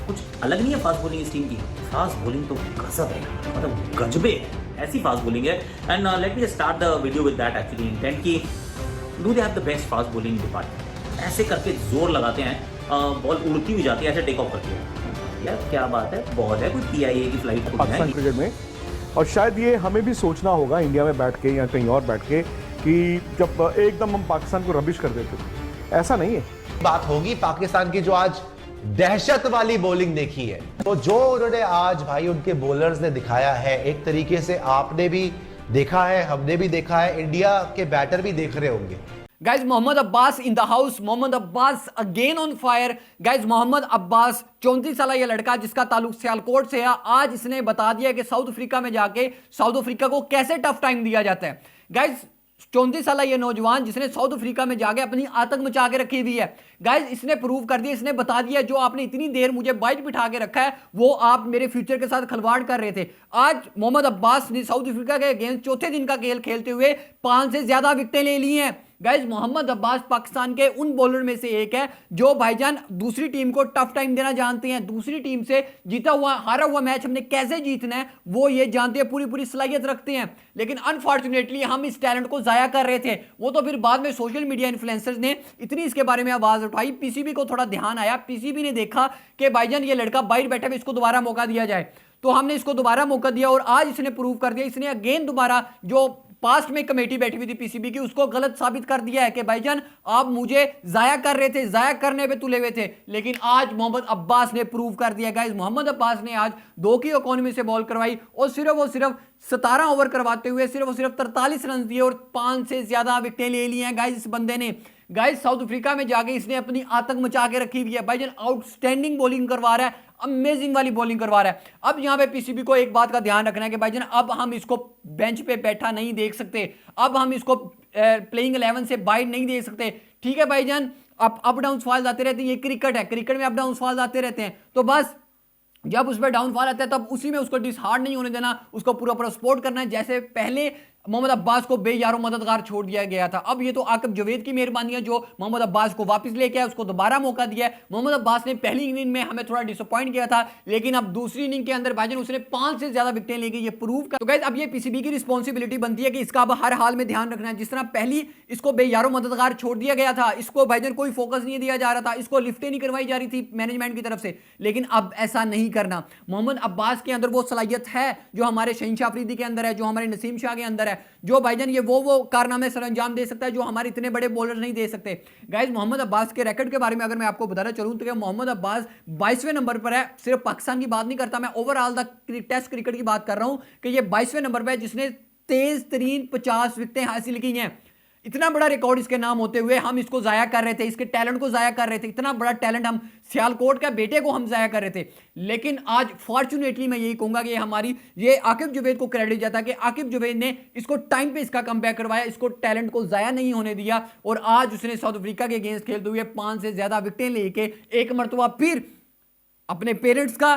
कुछ अलग नहीं है फास्ट बॉलिंग इस टीम की। फास्ट बॉलिंग तो गजब है, मतलब गजबे ऐसी फास्ट बॉलिंग है। And let me start the video with that actually intent कि do they have the best fast bowling department. ऐसे करके जोर लगाते हैं, बॉल उड़ती हुई जाती है, ऐसे टेक ऑफ करती है। यार क्या बात है, बॉल है कोई PIA की फ्लाइट पाकिस्तान क्रिकेट में। और शायद ये हमें भी सोचना होगा इंडिया में बैठ के या कहीं और बैठ के कि जब एकदम हम पाकिस्तान को रबिश कर देते थे, ऐसा नहीं है। बात होगी पाकिस्तान की जो आज दहशत वाली बॉलिंग देखी है, तो जो उन्होंने आज भाई उनके बॉलर्स ने दिखाया है, एक तरीके से आपने भी देखा है, हमने भी देखा है, इंडिया के बैटर भी देख रहे होंगे। Guys Mohammad Abbas in the house, Mohammad Abbas again on fire. Guys Mohammad Abbas 34 साल ये लड़का जिसका ताल्लुक सियालकोट से है, आज इसने बता दिया कि साउथ अफ्रीका में जाके साउथ अफ्रीका को कैसे टफ टाइम दिया जाता है। गाइज 34 साल ये नौजवान जिसने साउथ अफ्रीका में जाके अपनी आतंक मचा के रखी हुई है, गाइज इसने प्रूव कर दिया, इसने बता दिया जो आपने इतनी देर मुझे बाइट बिठा के रखा है वो आप मेरे फ्यूचर के साथ खिलवाड़ कर रहे थे। आज मोहम्मद अब्बास ने साउथ अफ्रीका के अगेंस्ट चौथे दिन का खेल खेलते हुए 5 से ज्यादा विकेटें ले ली हैं। गाइज मोहम्मद अब्बास पाकिस्तान के उन बॉलर में से एक है जो भाईजान दूसरी टीम को टफ टाइम देना जानते हैं। दूसरी टीम से जीता हुआ हारा हुआ मैच हमने कैसे जीतना है वो ये जानते हैं, पूरी पूरी सलाहियत रखते हैं। लेकिन अनफॉर्चुनेटली हम इस टैलेंट को जाया कर रहे थे। वो तो फिर बाद में सोशल मीडिया इन्फ्लुएंसर्स ने इतनी इसके बारे में आवाज उठाई, PCB को थोड़ा ध्यान आया, PCB ने देखा कि भाईजान ये लड़का बाहर बैठा है, इसको दोबारा मौका दिया जाए, तो हमने इसको दोबारा मौका दिया और आज इसने प्रूव कर दिया। इसने अगेन दोबारा जो पास्ट में कमेटी बैठी हुई थी PCB की उसको गलत साबित कर दिया है कि भाईजान आप मुझे जाया कर रहे थे, जाया करने पे तुले हुए थे। लेकिन आज मोहम्मद अब्बास ने प्रूव कर दिया। गाइस मोहम्मद अब्बास ने आज 2 की इकोनॉमी से बॉल करवाई और सिर्फ 17 ओवर करवाते हुए सिर्फ 43 रन दिए और 5 से ज्यादा विकेटें ले ली हैं गाइस इस बंदे ने। गाइस साउथ अफ्रीका में जाके इसने अपनी आतंक मचा के रखी हुई है। भाईजान आउटस्टैंडिंग बॉलिंग करवा रहा है, अमेजिंग वाली बॉलिंग करवा रहा है। अब यहां पे PCB को एक बात का ध्यान रखना है कि भाईजान अब हम इसको बेंच पे बैठा नहीं देख सकते, अब हम इसको प्लेइंग 11 से बाहर नहीं देख सकते। ठीक है भाईजान, अप डाउन फॉल्स आते रहते हैं, ये क्रिकेट है, क्रिकेट में अप डाउन फॉल्स आते रहते हैं, तो बस जब उस पर डाउनफॉल आता है तब उसी में उसको डिसहार्ड नहीं होने देना, उसको पूरा पूरा सपोर्ट करना है। जैसे पहले मोहम्मद अब्बास को बेयारो मददगार छोड़ दिया गया था, अब ये तो आकिब जावेद की मेहरबानी है जो मोहम्मद अब्बास को वापस लेके आया, उसको दोबारा मौका दिया है। मोहम्मद अब्बास ने पहली इनिंग में हमें थोड़ा डिसअपॉइंट किया था, लेकिन अब दूसरी इनिंग के अंदर भाईजान उसने 5 से ज्यादा विकेटें लेके ये प्रूव कर। तो गाइस अब ये PCB की रिस्पॉन्सिबिलिटी बनती है कि इसका अब हर हाल में ध्यान रखना है। जिस तरह पहली इसको बेयारो मददगार छोड़ दिया गया था, इसको भाईजान कोई फोकस नहीं दिया जा रहा था, इसको लिफ्टें नहीं करवाई जा रही थी मैनेजमेंट की तरफ से, लेकिन अब ऐसा नहीं करना। मोहम्मद अब्बास के अंदर वो सलाहियत है जो हमारे शहीनशाह अफरीदी के अंदर है, जो हमारे नसीम शाह के अंदर है, जो भाईजान ये वो कारनामे सर अंजाम दे सकता है जो हमारे इतने बड़े बॉलर नहीं दे सकते। गाइस मोहम्मद अब्बास के रिकॉर्ड के बारे में अगर मैं आपको बताना चलूं तो मोहम्मद अब्बास 22वें नंबर पर है। सिर्फ पाकिस्तान की बात नहीं करता मैं, ओवरऑल द टेस्ट क्रिकेट की बात कर रहा हूं कि ये 22वें नंबर पर है जिसने तेज तरीन 50 विकेटें हासिल की हैं। इतना बड़ा रिकॉर्ड इसके नाम होते हुए हम इसको जाया कर रहे थे, इसके टैलेंट को जाया कर रहे थे। इतना बड़ा टैलेंट हम सियालकोट का बेटे को हम जाया कर रहे थे। लेकिन आज फॉर्चुनेटली मैं यही कहूंगा कि हमारी ये आकिब जावेद को क्रेडिट जाता है कि आकिब जावेद ने इसको टाइम पे इसका कमबैक करवाया, इसको टैलेंट को जाया नहीं होने दिया और आज उसने साउथ अफ्रीका के अगेंस्ट खेलते हुए 5 से ज्यादा विकेटें लेके एक मरतबा फिर अपने पेरेंट्स का,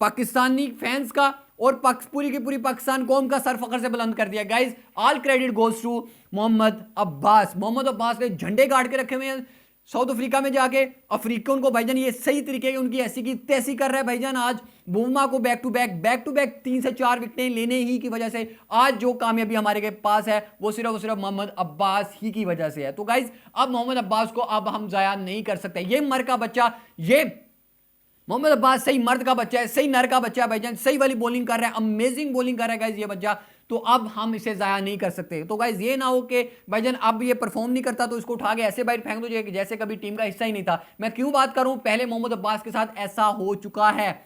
पाकिस्तानी फैंस का और पूरी की पूरी पाकिस्तान कौम का सर फखर से बुलंद कर दिया। Guys all credit goes to Mohammad Abbas. Mohammad Abbas ने झंडे गाड़ के रखे हुए हैं साउथ अफ्रीका में जाके। अफ्रीकन को भाईजान ये सही तरीके की उनकी ऐसी की तैसी कर रहा है भाईजान। आज बुमा को बैक टू बैक 3 से 4 विकेटें लेने ही की वजह से आज जो कामयाबी हमारे के पास है वो सिर्फ मोहम्मद अब्बास ही की वजह से है। तो गाइस अब मोहम्मद अब्बास को अब हम जाया नहीं कर सकते। ये मर का बच्चा, ये मोहम्मद अब्बास सही मर्द का बच्चा है, सही नर का बच्चा है भाईजान, सही वाली बॉलिंग कर रहा है, अमेजिंग बॉलिंग कर रहा है गाइस ये बच्चा। तो अब हम इसे जाया नहीं कर सकते। तो गाइस ये ना हो कि भाईजान अब ये परफॉर्म नहीं करता तो इसको उठा के ऐसे बाहर फेंक दो जैसे कभी टीम का हिस्सा ही नहीं था। मैं क्यों बात करूं, पहले मोहम्मद अब्बास के साथ ऐसा हो चुका है।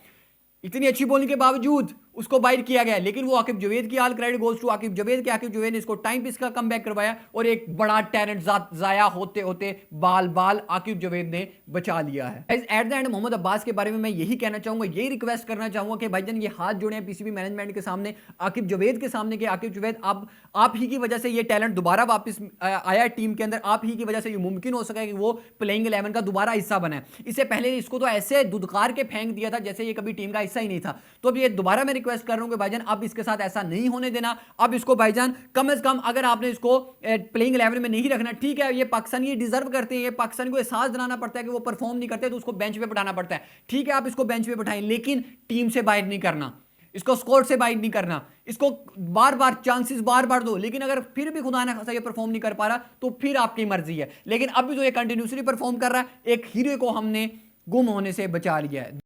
इतनी अच्छी बॉलिंग के बावजूद उसको बाइट किया गया, लेकिन वो आकिब जावेद की all credit goes to Aqib Javed के। आकिब जावेद ने इसको टाइम पे इसका कमबैक करवाया और एक बड़ा टैलेंट जाया होते होते बाल आकिब जावेद ने बचा लिया है। At the end Mohammad Abbas के बारे में मैं यही कहना चाहूंगा, यही रिक्वेस्ट करना चाहूंगा कि भाईजान ये हाथ जोड़े हैं PCB मैनेजमेंट के सामने, आकिब जावेद के सामने कि आकिब जावेद आप ही की वजह से ये टैलेंट दोबारा वापस आया टीम के अंदर, आप ही की वजह से ये मुमकिन हो सका कि वो प्लेइंग 11 का दोबारा हिस्सा बना है। इससे पहले इसको तो ऐसे दुदकार के फेंक दिया था जैसे ये कभी टीम का हिस्सा ही नहीं था। तो अब ये दोबारा मैं रिक्वेस्ट कर रहा हूं कि भाईजान अब इसके साथ ऐसा नहीं होने देना। अब इसको भाईजान कम से कम अगर आपने इसको प्लेइंग 11 में नहीं रखना, ठीक है, ये पाकिस्तान ये डिजर्व करते हैं, ये पाकिस्तान को एहसास दिलाना पड़ता है कि वो परफॉर्म नहीं करते तो उसको बेंच पे बिठाना पड़ता है। ठीक है, आप इसको बेंच पे बिठाएं, लेकिन टीम से बाहर नहीं करना, इसको स्क्वाड से बाहर नहीं करना, इसको बार बार चांसेस बार बार दो। लेकिन अगर फिर भी खुदा ना खासा ये परफॉर्म नहीं कर पा रहा तो फिर आपकी मर्जी है। लेकिन अभी जो ये कंटिन्यूसली परफॉर्म कर रहा है, एक हीरो को हमने गुम होने से बचा लिया है।